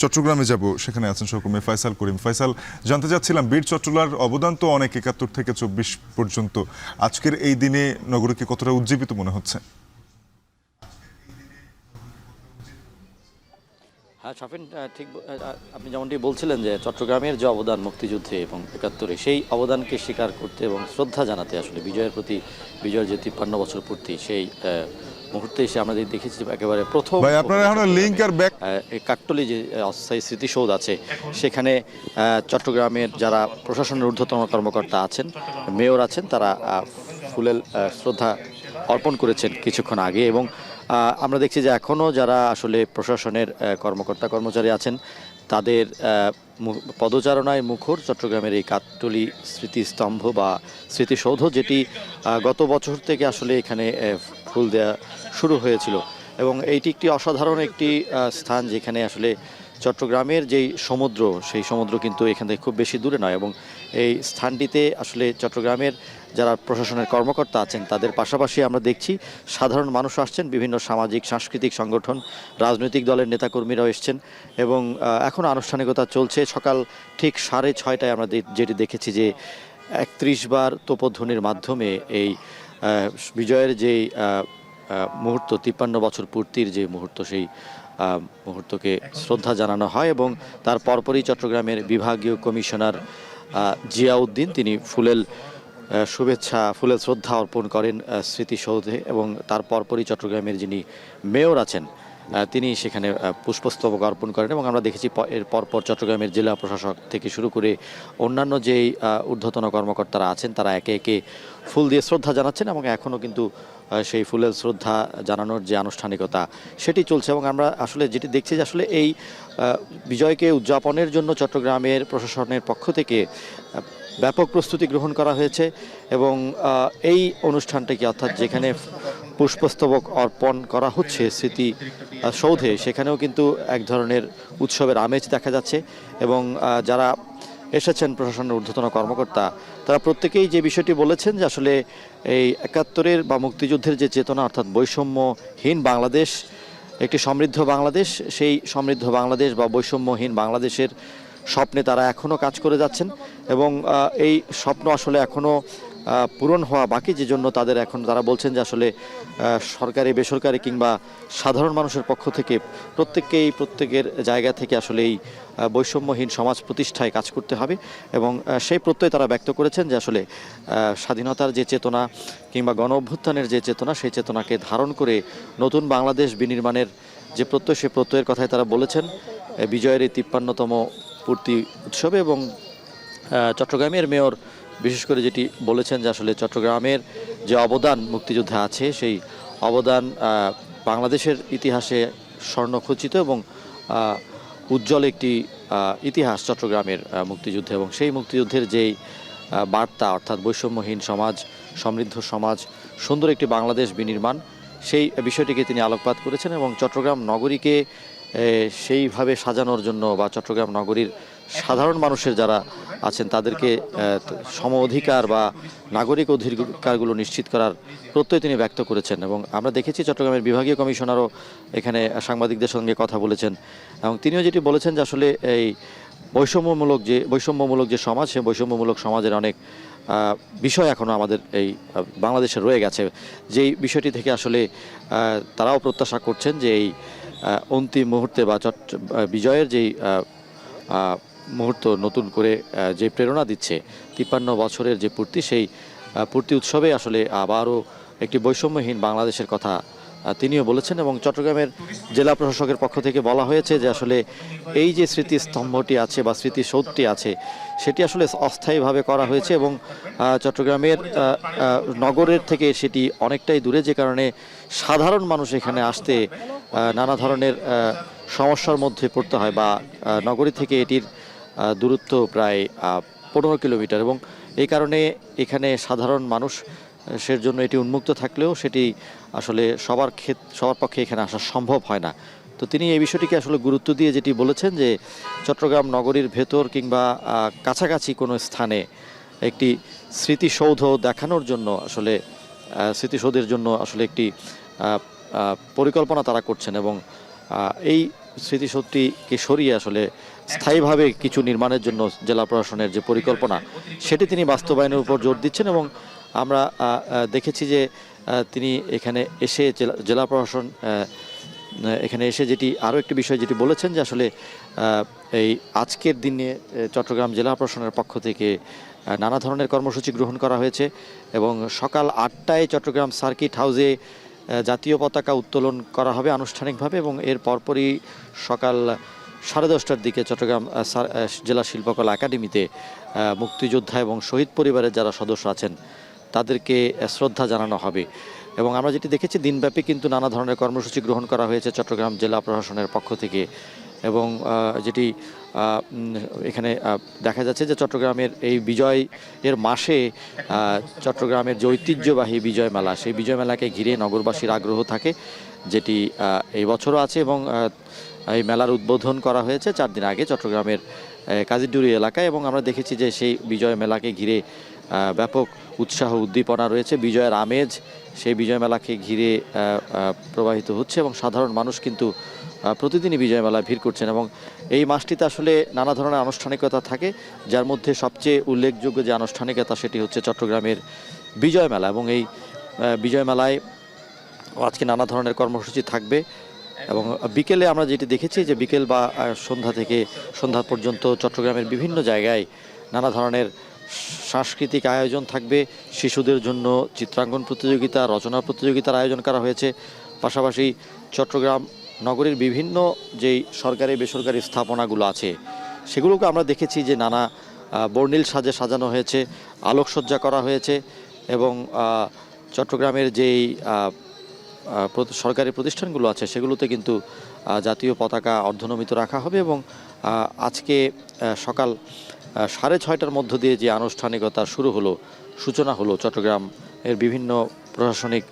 চট্টগ্রামে যাব, সেখানে আছেন সহকর্মী ফয়সাল করিম। ফয়সাল, জানতে চাচ্ছিলাম বীর চট্টলার অবদান তো অনেক, ৭১ থেকে ২৪ পর্যন্ত। আজকের এই দিনে নগরীকে কতটা উজ্জীবিত মনে হচ্ছে? হ্যাঁ শাফিন, ঠিক আপনি যেমনটি বলছিলেন যে চট্টগ্রামের যে অবদান মুক্তিযুদ্ধে এবং ৭১-এ, সেই অবদানকে স্বীকার করতে এবং শ্রদ্ধা জানাতে আসলে বিজয়ের প্রতি, বিজয়ের যে ৫৩ বছর পূর্তি, সেই মুহূর্তে এসে আমরা দেখেছি একেবারে প্রথম ভাই আপনারা এখন লিংক আর ব্যাক কাকটলি যে অস্থায়ী স্মৃতিসৌধ আছে, সেখানে চট্টগ্রামের যারা প্রশাসনের ঊর্ধ্বতন কর্মকর্তা আছেন, মেয়র আছেন, তারা ফুলেল শ্রদ্ধা অর্পণ করেছেন কিছুক্ষণ আগে। এবং আমরা দেখছি যে এখনও যারা আসলে প্রশাসনের কর্মকর্তা কর্মচারী আছেন, তাদের পদচারণায় মুখর চট্টগ্রামের এই কাকটলি স্মৃতিস্তম্ভ বা স্মৃতিসৌধ, যেটি গত বছর থেকে আসলে এখানে ফুল দেওয়া শুরু হয়েছিল। এবং এইটি একটি অসাধারণ একটি স্থান, যেখানে আসলে চট্টগ্রামের যেই সমুদ্র, সেই সমুদ্র কিন্তু এখান থেকে খুব বেশি দূরে নয়। এবং এই স্থানটিতে আসলে চট্টগ্রামের যারা প্রশাসনের কর্মকর্তা আছেন, তাদের পাশাপাশি আমরা দেখছি সাধারণ মানুষ আসছেন, বিভিন্ন সামাজিক সাংস্কৃতিক সংগঠন, রাজনৈতিক দলের নেতাকর্মীরাও এসছেন। এবং এখন আনুষ্ঠানিকতা চলছে। সকাল ঠিক 6:30টায় আমরা যেটি দেখেছি যে 31 বার তোপধ্বনির মাধ্যমে এই বিজয়ের যেই মুহূর্ত, ৫৩ বছর পূর্তির যে মুহূর্ত, সেই মুহূর্তকে শ্রদ্ধা জানানো হয়। এবং তার পরপরই চট্টগ্রামের বিভাগীয় কমিশনার জিয়াউদ্দিন, তিনি ফুলেল শ্রদ্ধা অর্পণ করেন স্মৃতিসৌধে। এবং তার পরপরই চট্টগ্রামের যিনি মেয়র আছেন, তিনি সেখানে পুষ্পস্তবক অর্পণ করেন। এবং আমরা দেখেছি এর পরপর চট্টগ্রামের জেলা প্রশাসক থেকে শুরু করে অন্যান্য যেই ঊর্ধ্বতন কর্মকর্তারা আছেন, তারা একে একে ফুল দিয়ে শ্রদ্ধা জানাচ্ছেন। এবং এখনও কিন্তু সেই ফুলের শ্রদ্ধা জানানোর যে আনুষ্ঠানিকতা, সেটি চলছে। এবং আমরা আসলে যেটি দেখছি যে আসলে এই বিজয়কে উদযাপনের জন্য চট্টগ্রামের প্রশাসনের পক্ষ থেকে ব্যাপক প্রস্তুতি গ্রহণ করা হয়েছে। এবং এই অনুষ্ঠানটাকে, অর্থাৎ যেখানে পুষ্পস্তবক অর্পণ করা হচ্ছে স্মৃতি সৌধে, সেখানেও কিন্তু এক ধরনের উৎসবের আমেজ দেখা যাচ্ছে। এবং যারা এসেছেন প্রশাসনের ঊর্ধ্বতন কর্মকর্তা, তারা প্রত্যেকেই যে বিষয়টি বলেছেন যে আসলে এই ৭১-এর বা মুক্তিযুদ্ধের যে চেতনা, অর্থাৎ বৈষম্যহীন বাংলাদেশ, একটি সমৃদ্ধ বাংলাদেশ, সেই সমৃদ্ধ বাংলাদেশ বা বৈষম্যহীন বাংলাদেশের স্বপ্নে তারা এখনও কাজ করে যাচ্ছেন। এবং এই স্বপ্ন আসলে এখনও পূরণ হওয়া বাকি, যে জন্য তারা বলছেন যে আসলে সরকারি, বেসরকারি কিংবা সাধারণ মানুষের পক্ষ থেকে প্রত্যেকের জায়গা থেকে আসলে এই বৈষম্যহীন সমাজ প্রতিষ্ঠায় কাজ করতে হবে। এবং সেই প্রত্যয় তারা ব্যক্ত করেছেন যে আসলে স্বাধীনতার যে চেতনা কিংবা গণ অভ্যুত্থানের যে চেতনা, সেই চেতনাকে ধারণ করে নতুন বাংলাদেশ বিনির্মাণের যে প্রত্যয়, সেই প্রত্যয়ের কথাই তারা বলেছেন বিজয়ের এই ৫৩তম পূর্তি উৎসবে। এবং চট্টগ্রামের মেয়র বিশেষ করে যেটি বলেছেন যে আসলে চট্টগ্রামের যে অবদান মুক্তিযুদ্ধে আছে, সেই অবদান বাংলাদেশের ইতিহাসে স্বর্ণখচিত এবং উজ্জ্বল একটি ইতিহাস চট্টগ্রামের মুক্তিযুদ্ধে। এবং সেই মুক্তিযুদ্ধের যেই বার্তা, অর্থাৎ বৈষম্যহীন সমাজ, সমৃদ্ধ সমাজ, সুন্দর একটি বাংলাদেশ বিনির্মাণ, সেই বিষয়টিকে তিনি আলোকপাত করেছেন। এবং চট্টগ্রাম নগরীকে সেইভাবে সাজানোর জন্য, বা চট্টগ্রাম নগরীর সাধারণ মানুষের যারা আছেন, তাদেরকে সম অধিকার বা নাগরিক অধিকারগুলো নিশ্চিত করার প্রত্যয় তিনি ব্যক্ত করেছেন। এবং আমরা দেখেছি চট্টগ্রামের বিভাগীয় কমিশনারও এখানে সাংবাদিকদের সঙ্গে কথা বলেছেন। এবং তিনিও যেটি বলেছেন যে আসলে এই বৈষম্যমূলক যে সমাজ, সেই বৈষম্যমূলক সমাজের অনেক বিষয় এখনও আমাদের এই বাংলাদেশে রয়ে গেছে, যেই বিষয়টি থেকে আসলে তারাও প্রত্যাশা করছেন যে এই অন্তিম মুহূর্তে বা বিজয়ের যেই মুহূর্ত নতুন করে যে প্রেরণা দিচ্ছে ৫৩ বছরের যে পূর্তি, সেই পূর্তি উৎসবে আসলে আবারও একটি বৈষম্যহীন বাংলাদেশের কথা তিনিও বলেছেন। এবং চট্টগ্রামের জেলা প্রশাসকের পক্ষ থেকে বলা হয়েছে যে আসলে এই যে স্মৃতিস্তম্ভটি আছে বা স্মৃতিসৌধটি আছে, সেটি আসলে অস্থায়ীভাবে করা হয়েছে। এবং চট্টগ্রামের নগরের থেকে সেটি অনেকটাই দূরে, যে কারণে সাধারণ মানুষ এখানে আসতে নানা ধরনের সমস্যার মধ্যে পড়তে হয়। বা নগরী থেকে এটির দূরত্ব প্রায় ১৫ কিলোমিটার। এবং এই কারণে এখানে সাধারণ মানুষের জন্য এটি উন্মুক্ত থাকলেও সেটি আসলে সবার পক্ষে এখানে আসা সম্ভব হয় না। তো তিনি এই বিষয়টিকে আসলে গুরুত্ব দিয়ে যেটি বলেছেন যে চট্টগ্রাম নগরীর ভেতর কিংবা কাছাকাছি কোনো স্থানে একটি স্মৃতিসৌধ দেখানোর জন্য, আসলে স্মৃতিসৌধের জন্য আসলে একটি পরিকল্পনা তারা করছেন। এবং এই স্মৃতিসৌধটিকে সরিয়ে আসলে স্থায়ীভাবে কিছু নির্মাণের জন্য জেলা প্রশাসনের যে পরিকল্পনা সেটি তিনি বাস্তবায়নের উপর জোর দিচ্ছেন। এবং আমরা দেখেছি যে তিনি এখানে এসে জেলা প্রশাসন এখানে এসে যেটি আরও একটি বিষয় যেটি বলেছেন যে আসলে এই আজকের দিনে চট্টগ্রাম জেলা প্রশাসনের পক্ষ থেকে নানা ধরনের কর্মসূচি গ্রহণ করা হয়েছে এবং সকাল 8টায় চট্টগ্রাম সার্কিট হাউসে জাতীয় পতাকা উত্তোলন করা হবে আনুষ্ঠানিকভাবে এবং এর পরপরই সকাল 10:30টার দিকে চট্টগ্রাম জেলা শিল্পকলা একাডেমিতে মুক্তিযোদ্ধা এবং শহীদ পরিবারের যারা সদস্য আছেন তাদেরকে শ্রদ্ধা জানানো হবে। এবং আমরা যেটি দেখেছি দিনব্যাপী কিন্তু নানা ধরনের কর্মসূচি গ্রহণ করা হয়েছে চট্টগ্রাম জেলা প্রশাসনের পক্ষ থেকে এবং যেটি এখানে দেখা যাচ্ছে যে চট্টগ্রামের এই বিজয় এর মাসে চট্টগ্রামের যে ঐতিহ্যবাহী বিজয় মেলা সেই বিজয় মেলাকে ঘিরে নগরবাসীর আগ্রহ থাকে, যেটি এই বছরও আছে এবং এই মেলার উদ্বোধন করা হয়েছে 4 দিন আগে চট্টগ্রামের কাজীডুরি এলাকায়। এবং আমরা দেখেছি যে সেই বিজয় মেলাকে ঘিরে ব্যাপক উৎসাহ উদ্দীপনা রয়েছে, বিজয়ের আমেজ সেই বিজয় মেলাকে ঘিরে প্রবাহিত হচ্ছে এবং সাধারণ মানুষ কিন্তু প্রতিদিনই বিজয় মেলায় ভিড় করছেন। এবং এই মাসটিতে আসলে নানা ধরনের আনুষ্ঠানিকতা থাকে, যার মধ্যে সবচেয়ে উল্লেখযোগ্য যে আনুষ্ঠানিকতা সেটি হচ্ছে চট্টগ্রামের বিজয় মেলা। এবং এই বিজয় মেলায় আজকে নানা ধরনের কর্মসূচি থাকবে এবং বিকেলে আমরা যেটি দেখেছি যে বিকেল বা সন্ধ্যা থেকে সন্ধ্যা পর্যন্ত চট্টগ্রামের বিভিন্ন জায়গায় নানা ধরনের সাংস্কৃতিক আয়োজন থাকবে। শিশুদের জন্য চিত্রাঙ্কন প্রতিযোগিতা, রচনা প্রতিযোগিতার আয়োজন করা হয়েছে। পাশাপাশি চট্টগ্রাম নগরীর বিভিন্ন যেই সরকারি বেসরকারি স্থাপনাগুলো আছে সেগুলোকে আমরা দেখেছি যে নানা বর্ণিল সাজে সাজানো হয়েছে, আলোকসজ্জা করা হয়েছে এবং চট্টগ্রামের যেই সরকারি প্রতিষ্ঠানগুলো আছে সেগুলোতে কিন্তু জাতীয় পতাকা অর্ধনমিত রাখা হবে। এবং আজকে সকাল 6:30টার মধ্য দিয়ে যে আনুষ্ঠানিকতা শুরু হলো, সূচনা হলো চট্টগ্রামের বিভিন্ন প্রশাসনিক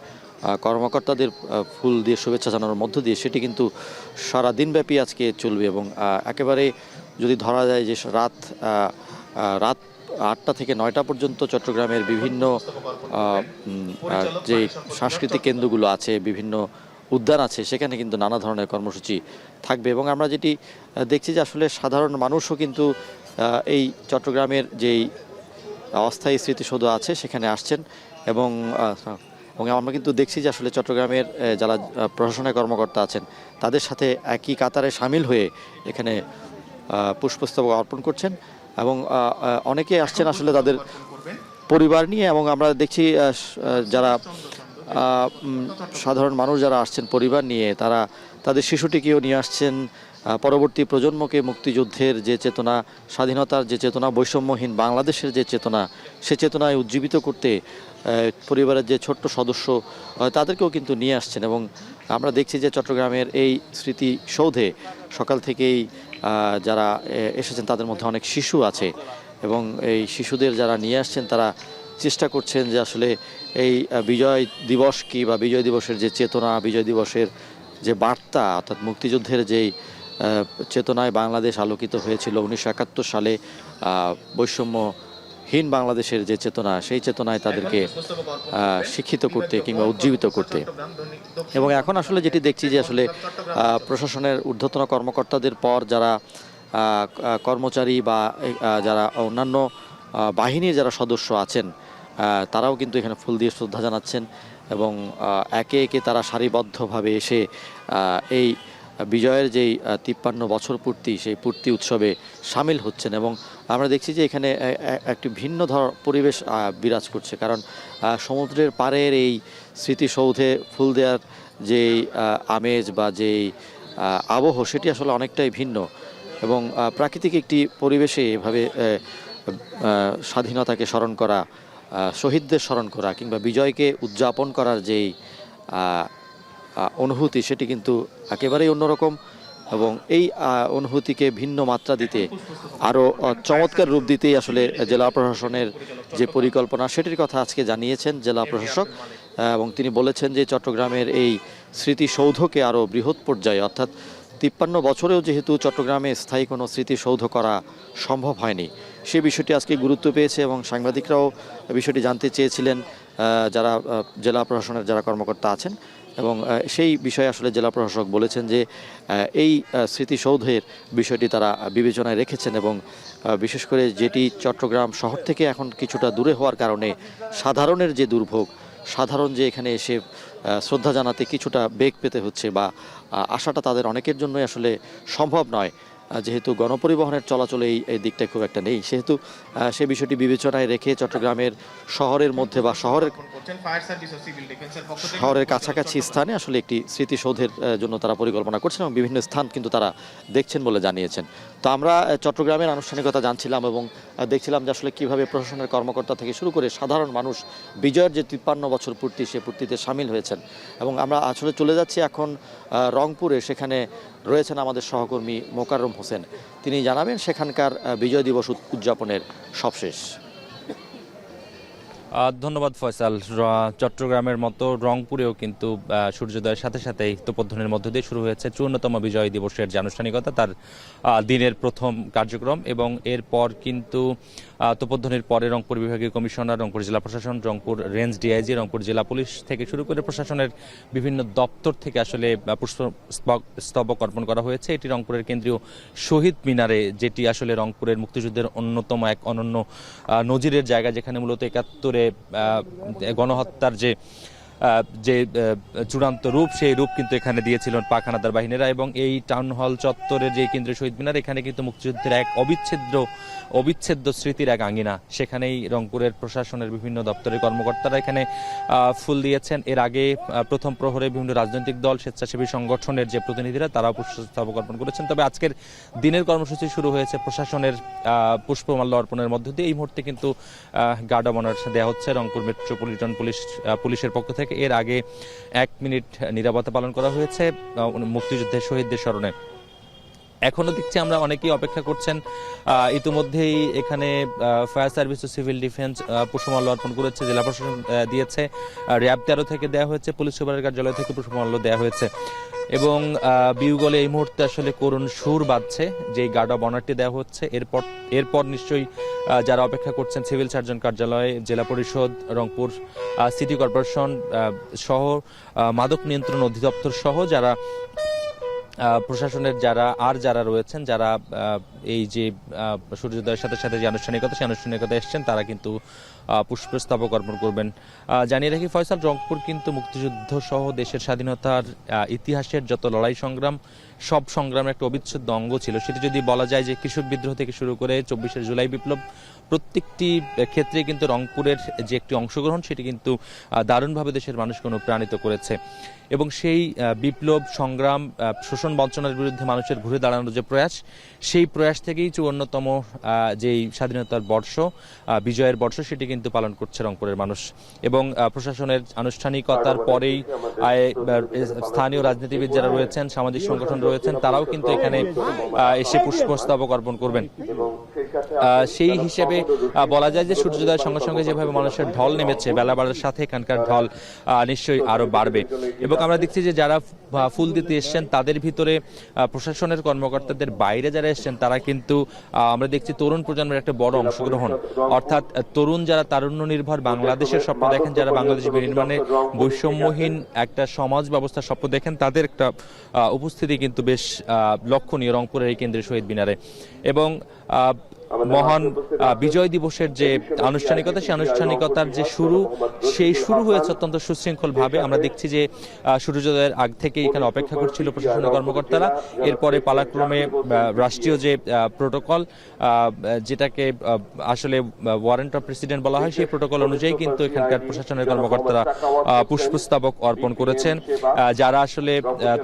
কর্মকর্তাদের ফুল দিয়ে শুভেচ্ছা জানানোর মধ্য দিয়ে, সেটি কিন্তু সারা দিনব্যাপী আজকে চলবে। এবং একেবারে যদি ধরা যায় যে রাত 8টা থেকে 9টা পর্যন্ত চট্টগ্রামের বিভিন্ন যে সাংস্কৃতিক কেন্দ্রগুলো আছে, বিভিন্ন উদ্যান আছে, সেখানে কিন্তু নানা ধরনের কর্মসূচি থাকবে। এবং আমরা যেটি দেখছি যে আসলে সাধারণ মানুষও কিন্তু এই চট্টগ্রামের যেই অস্থায়ী স্মৃতিসৌধ আছে সেখানে আসছেন এবং আমরা কিন্তু দেখছি যে আসলে চট্টগ্রামের যারা প্রশাসনের কর্মকর্তা আছেন তাদের সাথে একই কাতারে সামিল হয়ে এখানে পুষ্পস্তবক অর্পণ করছেন এবং অনেকে আসছেন আসলে তাদের পরিবার নিয়ে। এবং আমরা দেখছি যারা সাধারণ মানুষ যারা আসছেন পরিবার নিয়ে, তারা তাদের শিশুটিকেও নিয়ে আসছেন। পরবর্তী প্রজন্মকে মুক্তিযুদ্ধের যে চেতনা, স্বাধীনতার যে চেতনা, বৈষম্যহীন বাংলাদেশের যে চেতনা, সে চেতনায় উজ্জীবিত করতে পরিবারের যে ছোট্ট সদস্য তাদেরকেও কিন্তু নিয়ে আসছেন। এবং আমরা দেখছি যে চট্টগ্রামের এই স্মৃতিসৌধে সকাল থেকেই যারা এসেছেন তাদের মধ্যে অনেক শিশু আছে এবং এই শিশুদের যারা নিয়ে আসছেন তারা চেষ্টা করছেন যে আসলে এই বিজয় দিবস কি বা বিজয় দিবসের যে চেতনা, বিজয় দিবসের যে বার্তা, অর্থাৎ মুক্তিযুদ্ধের যেই চেতনায় বাংলাদেশ আলোকিত হয়েছিল 1971 সালে, বৈষম্যহীন বাংলাদেশের যে চেতনা, সেই চেতনায় তাদেরকে শিক্ষিত করতে কিংবা উজ্জীবিত করতে। এবং এখন আসলে যেটি দেখছি যে আসলে প্রশাসনের ঊর্ধ্বতন কর্মকর্তাদের পর যারা কর্মচারী বা যারা অন্যান্য বাহিনীর যারা সদস্য আছেন তারাও কিন্তু এখানে ফুল দিয়ে শ্রদ্ধা জানাচ্ছেন এবং একে একে তারা সারিবদ্ধভাবে এসে এই বিজয়ের যেই 53 বছর পূর্তি, সেই পূর্তি উৎসবে সামিল হচ্ছেন। এবং আমরা দেখছি যে এখানে একটি ভিন্ন পরিবেশ বিরাজ করছে, কারণ সমুদ্রের পাড়ের এই স্মৃতিসৌধে ফুল দেওয়ার যেই আমেজ বা যেই আবহ সেটি আসলে অনেকটাই ভিন্ন এবং প্রাকৃতিক একটি পরিবেশে এভাবে স্বাধীনতাকে স্মরণ করা, শহীদদের স্মরণ করা কিংবা বিজয়কে উদযাপন করার যেই অনুভূতি সেটি কিন্তু একেবারেই অন্যরকম। এবং এই অনুভূতিকে ভিন্ন মাত্রা দিতে, আরও চমৎকার রূপ দিতেই আসলে জেলা প্রশাসনের যে পরিকল্পনা সেটির কথা আজকে জানিয়েছেন জেলা প্রশাসক। এবং তিনি বলেছেন যে চট্টগ্রামের এই স্মৃতিসৌধকে আরও বৃহৎ পর্যায়ে, অর্থাৎ 53 বছরেও যেহেতু চট্টগ্রামে স্থায়ী কোনো স্মৃতিসৌধ করা সম্ভব হয়নি, সে বিষয়টি আজকে গুরুত্ব পেয়েছে এবং সাংবাদিকরাও বিষয়টি জানতে চেয়েছিলেন। যারা জেলা প্রশাসনের যারা কর্মকর্তা আছেন এবং সেই বিষয়ে আসলে জেলা প্রশাসক বলেছেন যে এই স্মৃতিসৌধের বিষয়টি তারা বিবেচনায় রেখেছেন এবং বিশেষ করে যেটি চট্টগ্রাম শহর থেকে এখন কিছুটা দূরে হওয়ার কারণে সাধারণের যে দুর্ভোগ, সাধারণ যে এখানে এসে শ্রদ্ধা জানাতে কিছুটা বেগ পেতে হচ্ছে বা আসাটা তাদের অনেকের জন্যই আসলে সম্ভব নয়, যেহেতু গণপরিবহনের চলাচলে এই দিকটা খুব একটা নেই, সেহেতু সে বিষয়টি বিবেচনায় রেখে চট্টগ্রামের শহরের মধ্যে বা শহরের কাছাকাছি স্থানে আসলে একটি স্মৃতিসৌধের জন্য তারা পরিকল্পনা করছেন এবং বিভিন্ন স্থান কিন্তু তারা দেখছেন বলে জানিয়েছেন। তো আমরা চট্টগ্রামের আনুষ্ঠানিকতা জানছিলাম এবং দেখছিলাম যে আসলে কীভাবে প্রশাসনের কর্মকর্তা থেকে শুরু করে সাধারণ মানুষ বিজয়ের যে 53 বছর পূর্তি, সে পূর্তিতে সামিল হয়েছেন। এবং আমরা আসলে চলে যাচ্ছি এখন রংপুরে, সেখানে রয়েছেন আমাদের সহকর্মী মোকাররম হোসেন। তিনি জানাবেন সেখানকার বিজয় দিবস উদযাপনের সবশেষ। ধন্যবাদ ফয়সাল। চট্টগ্রামের মতো রংপুরেও কিন্তু সূর্যোদয়ের সাথে সাথেই তোপধ্বনির মধ্য দিয়ে শুরু হয়েছে 54তম বিজয় দিবসের যে আনুষ্ঠানিকতা, তার দিনের প্রথম কার্যক্রম। এবং এরপর কিন্তু তোপধ্বনির পরে রংপুর বিভাগীয় কমিশনার, রংপুর জেলা প্রশাসন, রংপুর রেঞ্জ ডিআইজি, রংপুর জেলা পুলিশ থেকে শুরু করে প্রশাসনের বিভিন্ন দপ্তর থেকে আসলে পুষ্পস্তবক অর্পণ করা হয়েছে। এটি রংপুরের কেন্দ্রীয় শহীদ মিনারে, যেটি আসলে রংপুরের মুক্তিযুদ্ধের অন্যতম এক অনন্য নজিরের জায়গা, যেখানে মূলত 71-এ গণহত্যার যে চূড়ান্ত রূপ, সেই রূপ কিন্তু এখানে দিয়েছিলেন পাক হানাদার বাহিনীরা। এবং এই টাউন হল চত্বরের যে কেন্দ্রীয় শহীদ মিনার, এখানে কিন্তু মুক্তিযুদ্ধের এক অবিচ্ছেদ্য স্মৃতির এক আঙ্গিনা। সেখানেই রংপুরের প্রশাসনের বিভিন্ন দপ্তরের কর্মকর্তারা এখানে ফুল দিয়েছেন। এর আগে প্রথম প্রহরে বিভিন্ন রাজনৈতিক দল, স্বেচ্ছাসেবী সংগঠনের যে প্রতিনিধিরা, তারাও পুষ্পস্তবক অর্পণ করেছেন। তবে আজকের দিনের কর্মসূচি শুরু হয়েছে প্রশাসনের পুষ্পমাল্য অর্পণের মধ্য দিয়ে। এই মুহূর্তে কিন্তু গার্ড অব অনার দেওয়া হচ্ছে রংপুর মেট্রোপলিটন পুলিশের পক্ষ থেকে। এর আগে 1 মিনিট নীরবতা পালন করা হয়েছে মুক্তিযুদ্ধের শহীদদের স্মরণে। এখনো দেখছি আমরা অনেকেই অপেক্ষা করছেন। ইতিমধ্যেই এখানে ফায়ার সার্ভিস ও সিভিল ডিফেন্স পুষ্পমাল্য অর্পণ করেছে, জেলা প্রশাসন দিয়েছে, র্যাব 13 থেকে দেওয়া হয়েছে, পুলিশ সুপারের কার্যালয় থেকে পুষ্পমাল্য দেওয়া হয়েছে। এবং বিউগলে এই মুহূর্তে আসলে করুণ সুর বাজছে যে গার্ড অব অনারটি দেওয়া হচ্ছে। এরপর নিশ্চয়ই যারা অপেক্ষা করছেন সিভিল সার্জন কার্যালয়, জেলা পরিষদ, রংপুর সিটি কর্পোরেশন সহ মাদক নিয়ন্ত্রণ অধিদপ্তর সহ যারা প্রশাসনের যারা রয়েছেন, যারা এই যে সূর্যোদয়ের সাথে সাথে যে আনুষ্ঠানিকতা, সেই আনুষ্ঠানিকতা এসছেন, তারা কিন্তু পুষ্পস্তবক অর্পণ করবেন। জানিয়ে রাখি ফয়সাল, রংপুর কিন্তু মুক্তিযুদ্ধ সহ দেশের স্বাধীনতার ইতিহাসের যত লড়াই সংগ্রাম, সব সংগ্রামের একটা অবিচ্ছেদ্য অঙ্গ ছিল। সেটি যদি বলা যায় যে কৃষক বিদ্রোহ থেকে শুরু করে 24শে জুলাই বিপ্লব, প্রত্যেকটি ক্ষেত্রে কিন্তু রংপুরের যে একটি অংশগ্রহণ, সেটি কিন্তু দারুণভাবে দেশের মানুষকে অনুপ্রাণিত করেছে। এবং সেই বিপ্লব সংগ্রাম, শোষণ বঞ্চনার বিরুদ্ধে মানুষের ঘুরে দাঁড়ানোর যে প্রয়াস, সেই প্রয়াস থেকেই 54তম যেই স্বাধীনতার বর্ষ, বিজয়ের বর্ষ, সেটি কিন্তু পালন করছে রংপুরের মানুষ। এবং প্রশাসনের আনুষ্ঠানিকতার পরেই স্থানীয় রাজনীতিবিদ যারা রয়েছেন, সামাজিক সংগঠন রয়েছেন, তারাও কিন্তু এখানে এসে পুষ্পস্তবক অর্পণ করবেন। সেই হিসেবে বলা যায় যে সূর্যোদয়ের সঙ্গে সঙ্গে যেভাবে মানুষের ঢল নেমেছে, বেলা বাড়ার সাথে এখানকার ঢল নিশ্চয়ই আরো বাড়বে। এবং আমরা দেখছি যে যারা ফুল দিতে এসছেন, তাদের ভিতরে প্রশাসনের কর্মকর্তাদের বাইরে যারা এসছেন, তারা কিন্তু আমরা দেখছি তরুণ প্রজন্মের একটা বড় অংশগ্রহণ। অর্থাৎ তরুণ যারা তারুণ্য নির্ভর বাংলাদেশের স্বপ্ন দেখেন, যারা বাংলাদেশ বিনির্মাণে বৈষম্যহীন একটা সমাজ ব্যবস্থার স্বপ্ন দেখেন, তাদের একটা উপস্থিতি কিন্তু বেশ লক্ষণীয় রংপুরের এই কেন্দ্রীয় শহীদ মিনারে। এবং মহান বিজয় দিবসের যে আনুষ্ঠানিকতা, সেই আনুষ্ঠানিকতার যে সেই শুরু হয়েছে অত্যন্ত সুশৃঙ্খল ভাবে। আমরা দেখছি যে সূর্যোদয়ের আগ থেকে এখানে অপেক্ষা করছিল প্রশাসনের কর্মকর্তারা। এরপরে পালাক্রমে রাষ্ট্রীয় যে প্রোটোকল, যেটাকে আসলে ওয়ারেন্ট অফ প্রেসিডেন্ট বলা হয়, সেই প্রোটোকল অনুযায়ী কিন্তু এখানকার প্রশাসনের কর্মকর্তারা পুষ্পস্তবক অর্পণ করেছেন। যারা আসলে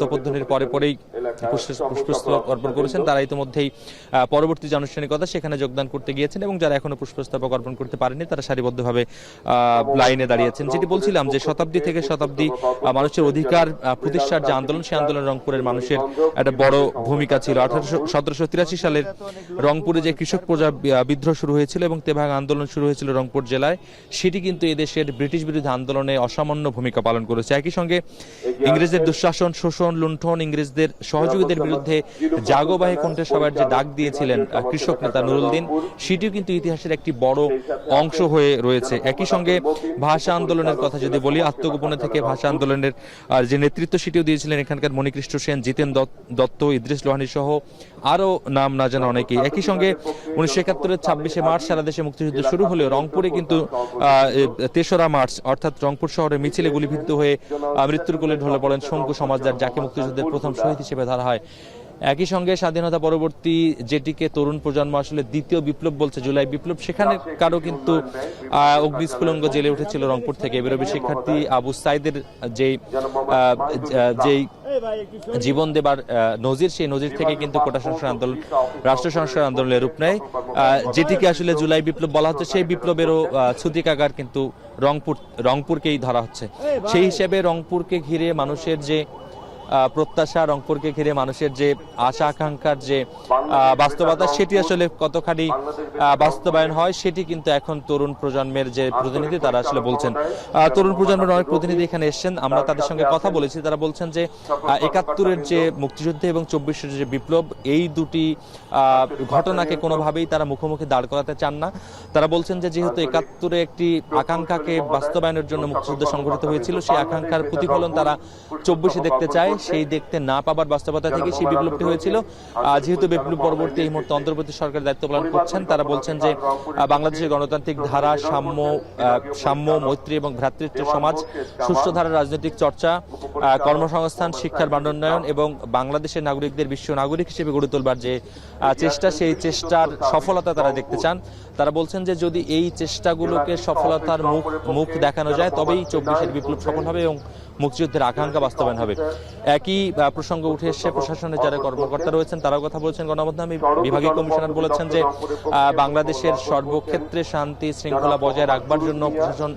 তোপধ্বনির পরেই পুষ্পস্তবক অর্পণ করেছেন, তারা ইতিমধ্যেই পরবর্তী যে আনুষ্ঠানিকতা, সেখানে যোগদান করতে গিয়েছেন। এবং যারা এখনো পুষ্পস্তবক অর্পণ করতে পারেনি, তারা সারিবদ্ধভাবে লাইনে দাঁড়িয়েছেন। যেটি বলছিলাম যে শতাব্দী থেকে শতাব্দী মানুষের অধিকার প্রতিষ্ঠার যে আন্দোলন, সেই আন্দোলন রংপুরের মানুষের একটা বড় ভূমিকা ছিল। 1783 সালের রংপুরে যে কৃষক প্রজা বিদ্রোহ শুরু হয়েছিল এবং তেভাগ আন্দোলন শুরু হয়েছিল রংপুর জেলায়, সেটি কিন্তু এদেশের ব্রিটিশ বিরোধী আন্দোলনে অসামান্য ভূমিকা পালন করেছে। একই সঙ্গে ইংরেজদের দুঃশাসন, শোষণ, লুণ্ঠন, ইংরেজদের সহযোগীদের বিরুদ্ধে জাগোবাহী কণ্ঠসভার যে ডাক দিয়েছিলেন কৃষক নেতা নুরুলদিন, সেটিও কিন্তু ইতিহাসের একটি বড় অংশ হয়ে রয়েছে। একই সঙ্গে ভাষা আন্দোলনের কথা যদি বলি, আত্মগোপনে থেকে ভাষা আন্দোলনের যে নেতৃত্ব সেটিও দিয়েছিলেন এখানকার মণিকৃষ্ণ সেন, জিতেন দত্ত, ইদ্রিস লোহানী সহ আরও নাম না জানা অনেকেই। একই সঙ্গে 1971-এর 26শে মার্চ সারা দেশে মুক্তিযুদ্ধ শুরু হলেও রংপুরে কিন্তু 3রা মার্চ অর্থাৎ রংপুর শহরে মিছিলে গুলিবিদ্ধ হয়ে মৃত্যুর কোলে ঢলে পড়েন শঙ্কু সমাজদার, যাকে মুক্তিযুদ্ধের প্রথম শহীদ হিসেবে ধরা হয়। একই সঙ্গে স্বাধীনতা পরবর্তী যেটিকে তরুণ প্রজন্ম আসলে দ্বিতীয় বিপ্লব বলছে, জুলাই বিপ্লব, সেখানে কারো কিন্তু অগ্নিস্ফুলঙ্গ জেলে উঠেছিল রংপুর থেকে। বিরোধী শিক্ষার্থী আবু সাইদের যেই জীবন দেবার নজির, সেই নজির থেকে কিন্তু কোটা সংস্কার আন্দোলন রাষ্ট্র সংস্কার আন্দোলনের রূপ নেয়। যেটিকে আসলে জুলাই বিপ্লব বলা হচ্ছে, সেই বিপ্লবেরও ছুতিকাগার কিন্তু রংপুরকেই ধরা হচ্ছে। সেই হিসেবে রংপুরকে ঘিরে মানুষের যে প্রত্যাশা, রংপুরকে ঘিরে মানুষের যে আশা আকাঙ্ক্ষার যে বাস্তবতা, সেটি আসলে কতখানি বাস্তবায়ন হয় সেটি কিন্তু এখন তরুণ প্রজন্মের যে প্রতিনিধি তারা আসলে বলছেন। তরুণ প্রজন্মের অনেক প্রতিনিধি এখানে এসেছেন, আমরা তাদের সঙ্গে কথা বলেছি। তারা বলছেন যে 71-এর যে মুক্তিযুদ্ধ এবং 24-এর যে বিপ্লব, এই দুটি ঘটনাকে কোনোভাবেই তারা মুখোমুখি দাঁড় করাতে চান না। তারা বলছেন যে যেহেতু 71-এ একটি আকাঙ্ক্ষাকে বাস্তবায়নের জন্য মুক্তিযুদ্ধ সংগঠিত হয়েছিল, সেই আকাঙ্ক্ষার প্রতিফলন তারা 24-এ দেখতে চায়। সেই দেখতে না পাবার বাস্তবতা থেকে সেই বিপ্লবটি হয়েছিল। যেহেতু বিপ্লব পরবর্তী এই মুহূর্তে অন্তর্বর্তী সরকার দায়িত্ব পালন করছেন, তারা বলছেন যে বাংলাদেশের গণতান্ত্রিক ধারা, সাম্য, মৈত্রী এবং ভ্রাতৃত্বের সমাজ, সুষ্ঠু ধারার রাজনৈতিক চর্চা, কর্মসংস্থান, শিক্ষার মানোন্নয়ন এবং বাংলাদেশের নাগরিকদের বিশ্ব নাগরিক হিসেবে গড়ে তোলবার যে চেষ্টা, সেই চেষ্টার সফলতা তারা দেখতে চান। তারা বলছেন যে যদি এই চেষ্টাগুলোকে সফলতার মুখ দেখানো যায়, তবেই 24-এর বিপ্লব সফল হবে এবং মুক্তিযুদ্ধের আকাঙ্ক্ষা বাস্তবায়ন হবে। একই প্রসঙ্গ উঠে এসে প্রশাসনের যারা কর্মকর্তা রয়েছেন তারাও কথা বলছেন। গণমাধ্যমে বিভাগীয় কমিশনার বলেছেন যে বাংলাদেশের সর্বক্ষেত্রে শান্তি শৃঙ্খলা বজায় রাখবার জন্য প্রশাসন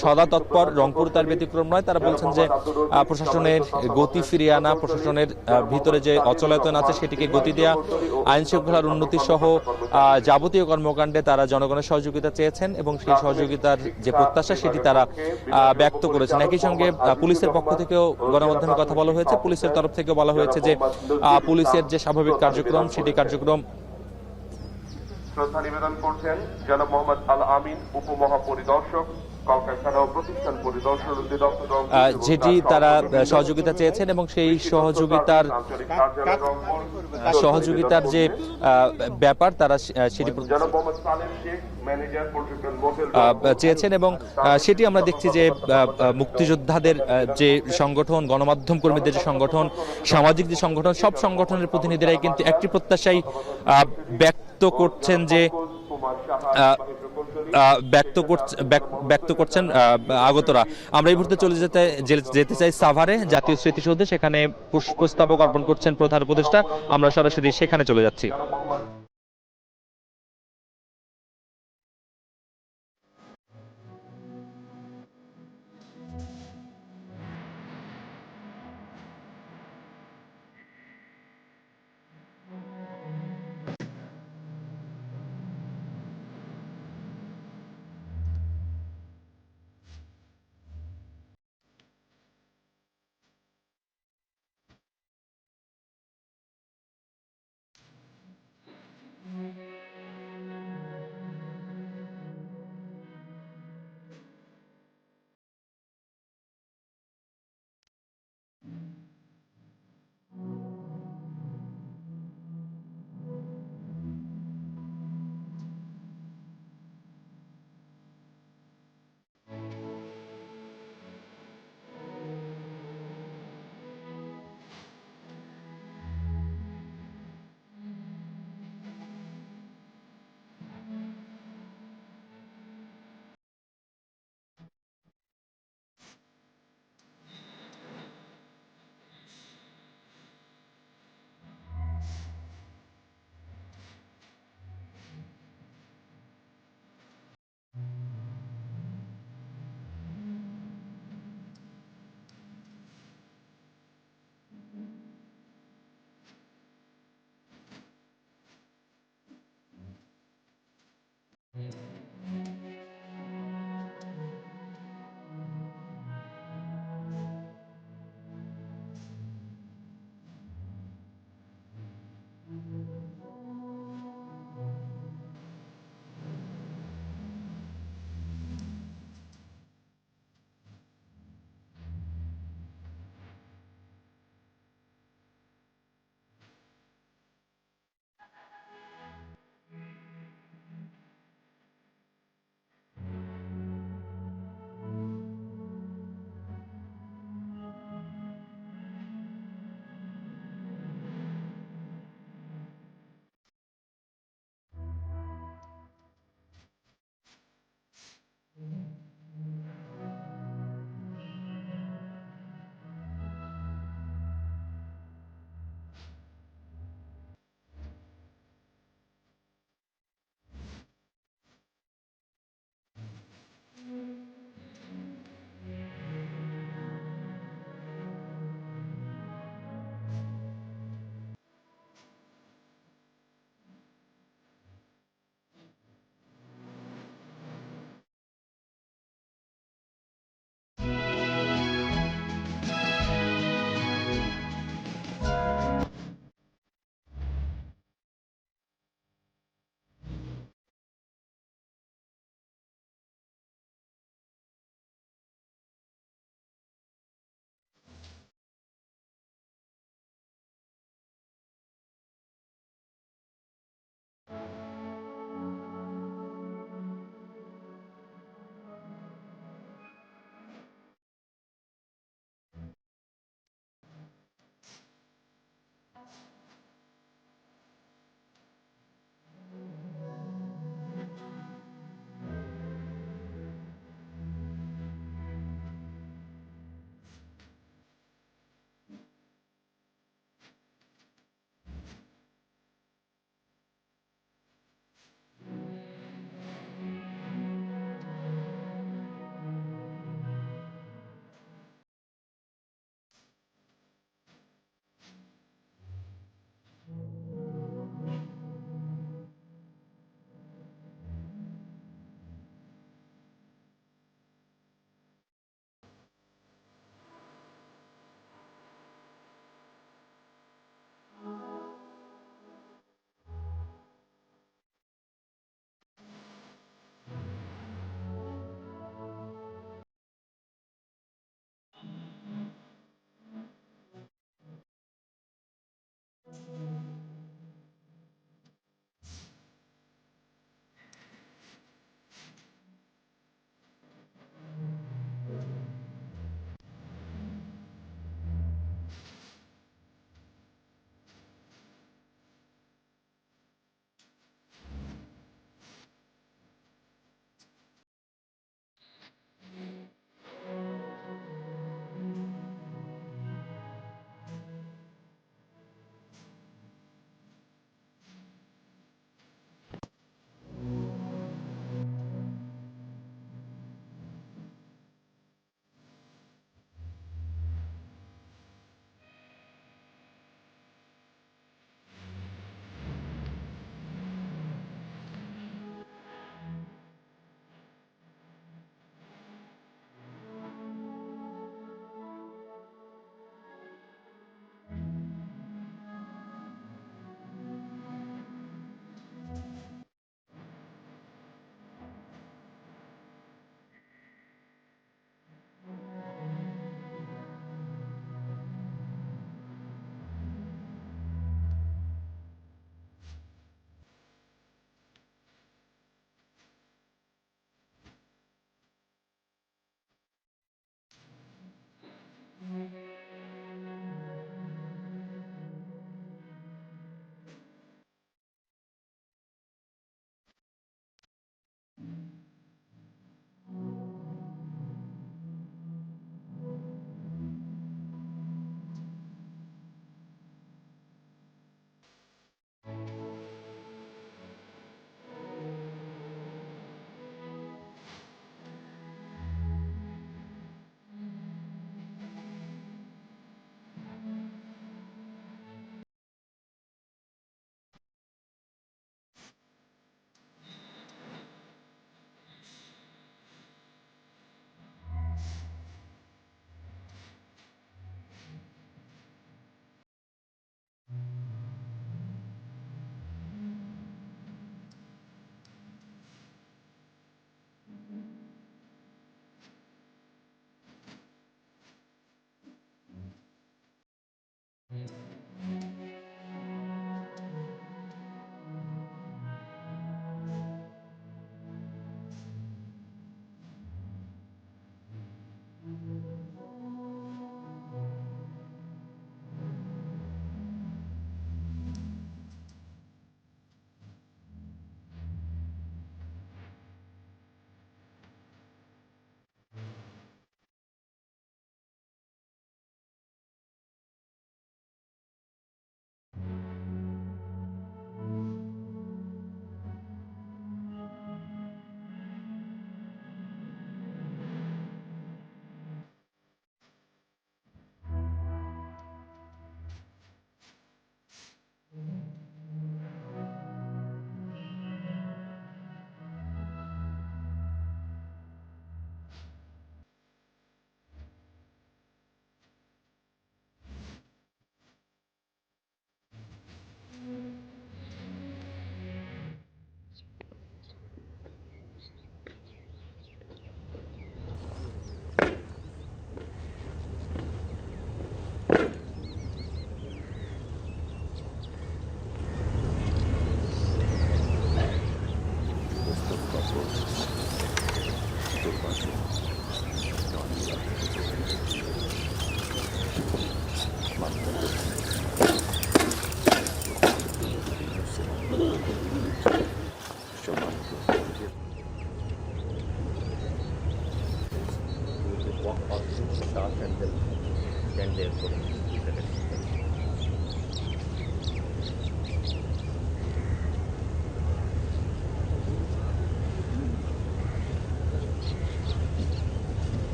সদা তৎপর, রংপুর তার ব্যতিক্রম নয়। তারা বলছেন যে প্রশাসনের গতি ফিরিয়ে আনা, প্রশাসনের ভিতরে যে অচলায়তন আছে সেটিকে গতি দেওয়া, আইন শৃঙ্খলার উন্নতি সহ যাবতীয় কর্মকাণ্ডে তারা জনগণের সহযোগিতা চেয়েছেন এবং সেই সহযোগিতার যে প্রত্যাশা সেটি তারা ব্যক্ত করেছেন। একই সঙ্গে পুলিশের পক্ষ থেকেও গণমাধ্যমে কথা বলা হয়েছে, পুলিশের তরফ থেকে বলা হয়েছে যে পুলিশের যে স্বাভাবিক কার্যক্রম, সেটি কার্যক্রম শ্রদ্ধা নিবেদন করছেন জনাব মোহাম্মদ আল আমিন, উপমহাপরিদর্শক কলকারখানা ও প্রতিষ্ঠান পরিদর্শন অধিদপ্তর, যেটি তারা সহযোগিতা চেয়েছেন এবং সেই সহযোগিতার যে ব্যাপার তারা সেটি চেয়েছেন এবং সেটি আমরা দেখছি যে মুক্তিযোদ্ধাদের যে সংগঠন, গণমাধ্যম কর্মীদের যে সংগঠন, সামাজিক যে সংগঠন, সব সংগঠনের প্রতিনিধিরাই কিন্তু একটি প্রত্যাশাই ব্যক্ত করছেন যে ব্যক্ত করছেন আগতরা। আমরা এই মুহূর্তে চলে যেতে চাই সাভারে, জাতীয় স্মৃতিসৌধে। সেখানে পুষ্পস্তবক অর্পণ করছেন প্রধান উপদেষ্টা। আমরা সরাসরি সেখানে চলে যাচ্ছি।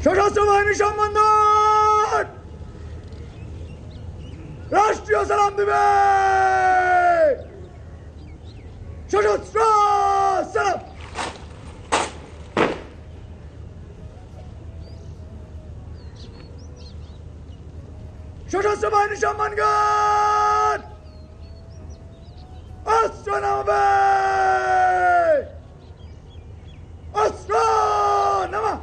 সশস্ত্র বাহিনী সম্বন্ধন রাষ্ট্রীয় সালাম দিবে সশস্ত্র সালাম সশস্ত্র বাহিনী সম্মানগান অস্ত্র নামাবে অস্ত্র নামা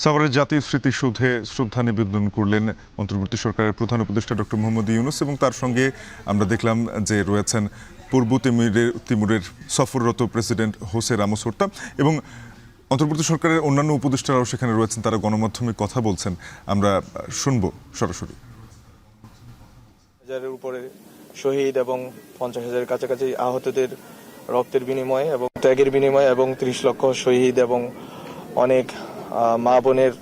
সাভারের জাতীয় স্মৃতিসৌধে শ্রদ্ধা নিবেদন করলেন অন্তর্বর্তী সরকারের প্রধান উপদেষ্টা ডক্টর মোহাম্মদ ইউনূস, এবং তার সঙ্গে আমরা দেখলাম যে রয়েছেন পূর্ব তিমুরের সফররত প্রেসিডেন্ট হোসে রামোস হোর্তা, এবং অন্তর্বর্তী সরকারের অন্যান্য উপদেষ্টারাও সেখানে রয়েছেন। তারা গণমাধ্যমে কথা বলছেন, আমরা শুনবো সরাসরি। হাজারের উপরে শহীদ এবং 50,000 কাছাকাছি আহতদের রক্তের বিনিময়ে এবং ত্যাগের বিনিময়ে এবং 30 লক্ষ শহীদ এবং অনেক মা বোনের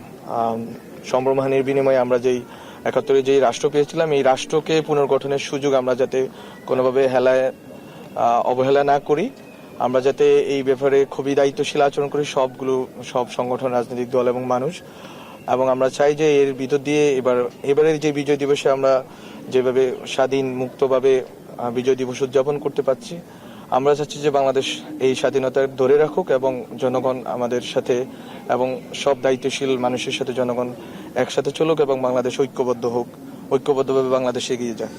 সম্ভ্রমহানির বিনিময়ে আমরা যেই 71 যেই রাষ্ট্র পেয়েছিলাম, এই রাষ্ট্রকে পুনর্গঠনের সুযোগ আমরা যাতে কোনোভাবে অবহেলা না করি, আমরা যাতে এই ব্যাপারে খুবই দায়িত্বশীল আচরণ করি, সব সংগঠন, রাজনৈতিক দল এবং মানুষ। এবং আমরা চাই যে এর ভিতর দিয়ে এবারের যে বিজয় দিবসে আমরা যেভাবে স্বাধীন মুক্তভাবে বিজয় দিবস উদযাপন করতে পারছি, আমরা চাচ্ছি যে বাংলাদেশ এই স্বাধীনতা ধরে রাখুক এবং জনগণ আমাদের সাথে এবং সব দায়িত্বশীল মানুষের সাথে জনগণ একসাথে চলুক এবং বাংলাদেশ ঐক্যবদ্ধ হোক, ঐক্যবদ্ধভাবে বাংলাদেশ এগিয়ে যাক।